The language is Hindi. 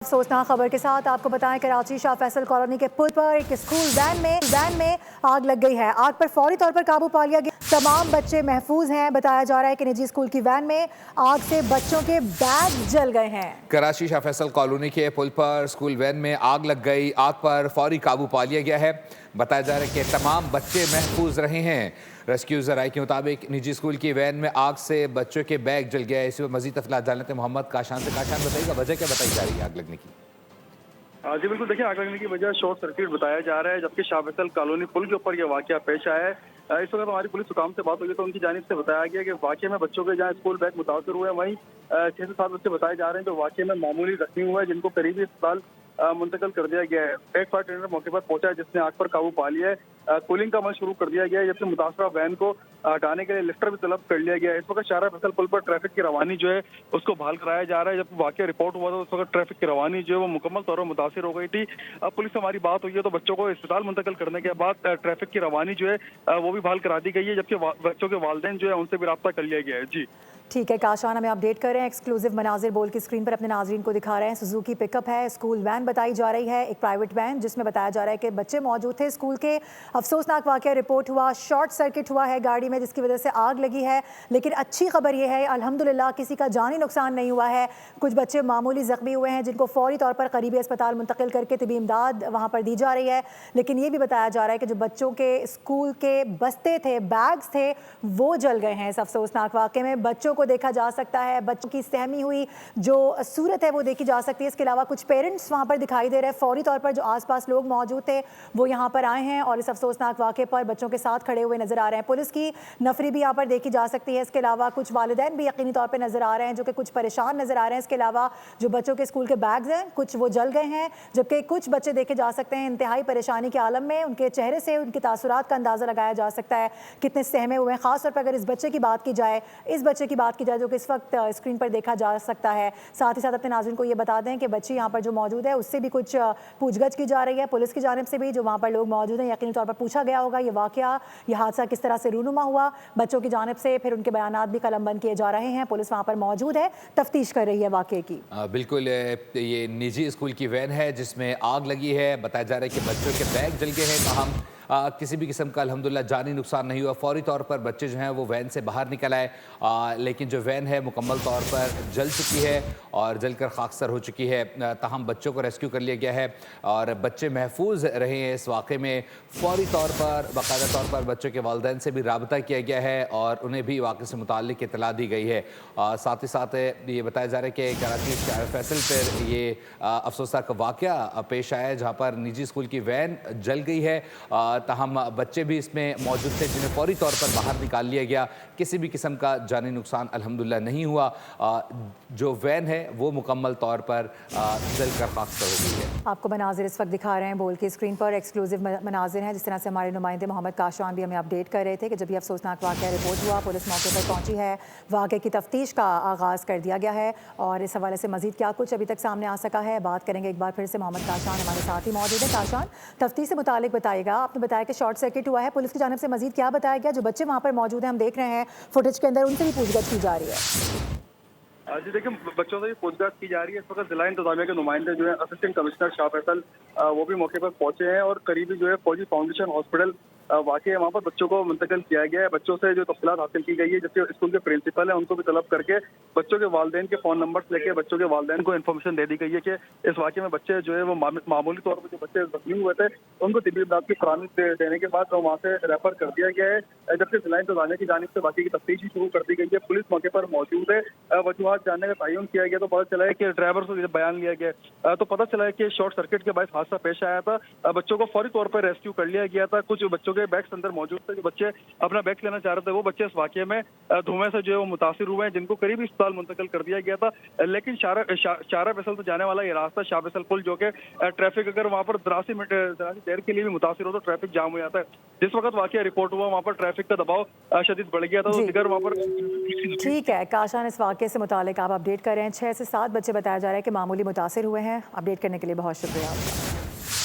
अफसोसनाक खबर के साथ आपको बताएं, कराची शाह फैसल कॉलोनी के पुल पर एक स्कूल वैन में आग लग गई है। आग पर फौरी तौर पर काबू पा लिया गया। तमाम बच्चे महफूज हैं। बताया जा रहा है कि निजी स्कूल की वैन में आग से बच्चों के बैग जल गए हैं। कराची शाह फैसल कॉलोनी के पुल पर स्कूल वैन में आग लग गई। आग पर फौरी काबू पा लिया गया है। बताया जा रहा है कि तमाम बच्चे महफूज रहे हैं। रेस्क्यू जराये के मुताबिक निजी स्कूल की वैन में आग से बच्चों के बैग जल गया है। इसी पर मजीद तफसीलात जान लेते हैं मोहम्मद काशान से। काशान, बताइएगा वजह क्या बताई जा रही है आग लगने की? जी बिल्कुल, देखिए आग लगने की वजह शॉर्ट सर्किट बताया जा रहा है, जबकि शाह फैसल कॉलोनी पुल के ऊपर यह वाकया पेश आया है। इस वक्त हमारी पुलिस हुकाम से बात हुई तो उनकी जानिब से बताया गया कि वाकये में बच्चों के जहाँ स्कूल बैग मुतासर हुए हैं, वहीं 6 से 7 बच्चे बताए जा रहे हैं जो वाकये में मामूली जख्मी हुए हैं, जिनको करीबी अस्पताल मुंतकिल कर दिया गया है। एक फायर टेंडर मौके पर पहुंचा है जिसने आग पर काबू पा लिया है। कूलिंग का अमल शुरू कर दिया गया है, जबकि मुतासरा वैन को हटाने के लिए लिफ्टर भी तलब कर लिया गया है। इस वक्त शाह फैसल पुल पर ट्रैफिक की रवानी जो है उसको बहाल कराया जा रहा है। जब वाकया रिपोर्ट हुआ था उस वक्त ट्रैफिक की रवानी जो है वो मुकम्मल तौर पर मुतासिर हो गई थी। अब पुलिस से हमारी बात हुई है तो बच्चों को अस्पताल मुंतकिल करने के बाद ट्रैफिक की रवानी जो है वो भी बहाल करा दी गई है, जबकि बच्चों के वालिदैन जो है उनसे भी रब्ता कर लिया गया है। जी ठीक है काशान, हमें अपडेट कर रहे हैं। एक्सक्लूसिव मनाजिर बोल की स्क्रीन पर अपने नाजरीन को दिखा रहे हैं। सुजुकी पिकअप है, स्कूल वैन बताई जा रही है, एक प्राइवेट वैन जिसमें बताया जा रहा है कि बच्चे मौजूद थे स्कूल के। अफसोसनाक वाकया रिपोर्ट हुआ, शॉर्ट सर्किट हुआ है गाड़ी में जिसकी वजह से आग लगी है। लेकिन अच्छी खबर यह है अल्हम्दुलिल्लाह किसी का जानी नुकसान नहीं हुआ है। कुछ बच्चे मामूली जख्मी हुए हैं जिनको फौरी तौर पर करीबी अस्पताल मुंतकिल करके तिबी इमदाद वहाँ पर दी जा रही है। लेकिन ये भी बताया जा रहा है कि जो बच्चों के स्कूल के बस्ते थे, बैग्स थे, वो जल गए हैं। इस अफसोसनाक वाकये में बच्चों को देखा जा सकता है, बच्चों की सहमी हुई जो सूरत है वो देखी जा सकती है। इसके अलावा कुछ पेरेंट्स वहाँ पर दिखाई दे रहे हैं। फौरी तौर पर जो आसपास लोग मौजूद थे वो यहाँ पर आए हैं और इस अफसोसनाक वाक़े पर बच्चों के साथ खड़े हुए नजर आ रहे हैं। पुलिस की नफरी भी यहाँ पर देखी जा सकती है। इसके अलावा कुछ वालिदैन भी यकीनी तौर पर नजर आ रहे हैं जो कि कुछ परेशान नजर आ रहे हैं। इसके अलावा जो बच्चों के स्कूल के बैग्स हैं कुछ वो जल गए हैं, जबकि कुछ बच्चे देखे जा सकते हैं इंतहाई परेशानी के आलम में। उनके चेहरे से उनके तासुरात का अंदाजा लगाया जा सकता है कितने सहमे हुए हैं। खासतौर पर अगर इस बच्चे की बात की जाए जो कि इस वक्त स्क्रीन पर देखा जा सकता है। साथ ही साथ अपने नाज़रीन को ये बता दें कि बच्ची यहाँ पर जो मौजूद है उससे भी कुछ पूछगछ की जा रही है। पुलिस की जानिब से भी जो वहाँ पर लोग मौजूद हैं यकीनी तौर पर पूछा गया होगा ये वाकया, ये हादसा किस तरह से रूनुमा हुआ। बच्चों की जानिब से फिर उनके बयानात भी कलमबंद किए जा रहे हैं। पुलिस वहाँ पर मौजूद है, तफ्तीश कर रही है वाकये की। बिल्कुल, ये निजी स्कूल की वैन है जिसमें आग लगी है। बताया जा रहा है कि बच्चों के बैग जल गए हैं। ताहम किसी भी किस्म का अल्हम्दुलिल्लाह जानी नुकसान नहीं हुआ। फौरी तौर पर बच्चे जो हैं वो वैन से बाहर निकल आए, लेकिन जो वैन है मुकम्मल तौर पर जल चुकी है और जलकर खाकसर हो चुकी है। ताहम बच्चों को रेस्क्यू कर लिया गया है और बच्चे महफूज रहे हैं। इस वाक़े में फ़ौरी तौर पर बाकायदा तौर पर बच्चों के वालिदैन से भी रब्ता किया गया है और उन्हें भी वाक़े से मुताल्लिक़ इत्तला दी गई है। साथ ही साथ ये बताया जा रहा है कि कराची शाह फैसल पर ये अफसोसनाक वाक़या पेश आया है जहाँ पर निजी स्कूल की वैन जल गई है। ताहम बच्चे भी इसमें मौजूद थे जिन्हें फौरी तौर पर बाहर निकाल लिया गया। किसी भी किस्म का जानी नुकसान अल्हम्दुलिल्लाह नहीं हुआ। जो वैन है वो मुकम्मल तौर पर जलकर खाकसर हो गई है। आपको मनाजिर इस वक्त दिखा रहे हैं बोल की स्क्रीन पर। एक्सक्लूसिव मनाजिर हैं जिस तरह से हमारे नुमाइंदे मोहम्मद काशान भी हमें अपडेट कर रहे थे कि जब ये अफसोसनाक वाक़या रिपोर्ट हुआ पुलिस मौके पर पहुंची है, वाक़े की तफ्तीश का आगाज़ कर दिया गया है और इस हवाले से मजीद क्या कुछ अभी तक सामने आ सका है बात करेंगे एक बार फिर से। मोहम्मद काशान हमारे साथ ही मौजूद है। काशान, तफ्तीश से मुतालिक बताइएगा। आपने बताया कि शॉर्ट सर्किट हुआ है, पुलिस की जानिब से मजीद क्या बताया गया? जो बच्चे वहाँ पर मौजूद हैं हम देख रहे हैं फुटेज के अंदर, उनसे भी पूछताछ की जा रही है। जी देखिए, बच्चों से भी पूछताछ की जा रही है। इस वक्त जिला इंतजामिया के नुमाइंदे जो है असिस्टेंट कमिश्नर शाह फैसल वो भी मौके पर पहुंचे हैं और करीबी जो है फौजी फाउंडेशन हॉस्पिटल वाकई वहाँ पर बच्चों को मुंतकिल किया गया है। बच्चों से जो तफसीलात हासिल की गई है, जबकि स्कूल के प्रिंसिपल हैं उनको भी तलब करके बच्चों के वालिदैन के फ़ोन नंबर लेके बच्चों के वालिदैन को इन्फॉर्मेशन दे दी गई है कि इस वाकये में बच्चे जो है वो मामूली तौर पर जो बच्चे जख्मी हुए थे उनको तिबी इमदाद की फराहमी देने के बाद वहाँ से रेफर कर दिया गया है, जबकि जिला इंतजामिया की जानिब से बाकी की तफ्तीश शुरू कर दी गई है। पुलिस मौके पर मौजूद है। वजूहात जानने का तयन किया गया तो पता चला है कि ड्राइवर से जब बयान लिया गया तो पता चला है कि शॉर्ट सर्किट के बाद हादसा पेश आया था। बच्चों को फौरी तौर पर रेस्क्यू कर लिया गया था। कुछ बच्चों के बैग्स अंदर मौजूद थे, जो बच्चे अपना बैग लेना चाह रहे थे वो बच्चे इस वाकये में धुएं से जो है वो मुतासिर हुए हैं, जिनको करीबी अस्पताल मुंतकिल कर दिया गया था। लेकिन शाह फैसल से जाने वाला ये रास्ता शाह फैसल पुल जो कि ट्रैफिक अगर वहाँ पर दरासी देर के लिए भी मुतासिर हो तो ट्रैफिक जाम हो जाता है। जिस वक्त वाकया रिपोर्ट हुआ वहाँ पर ट्रैफिक का दबाव शदीद बढ़ गया था तो दिगर वहाँ पर। ठीक है काशान, इस वाकये से मुतालिक आप अपडेट कर रहे हैं। 6 से 7 बच्चे बताया जा रहा है कि मामूली मुतासिर हुए हैं। अपडेट करने के लिए बहुत शुक्रिया आपका।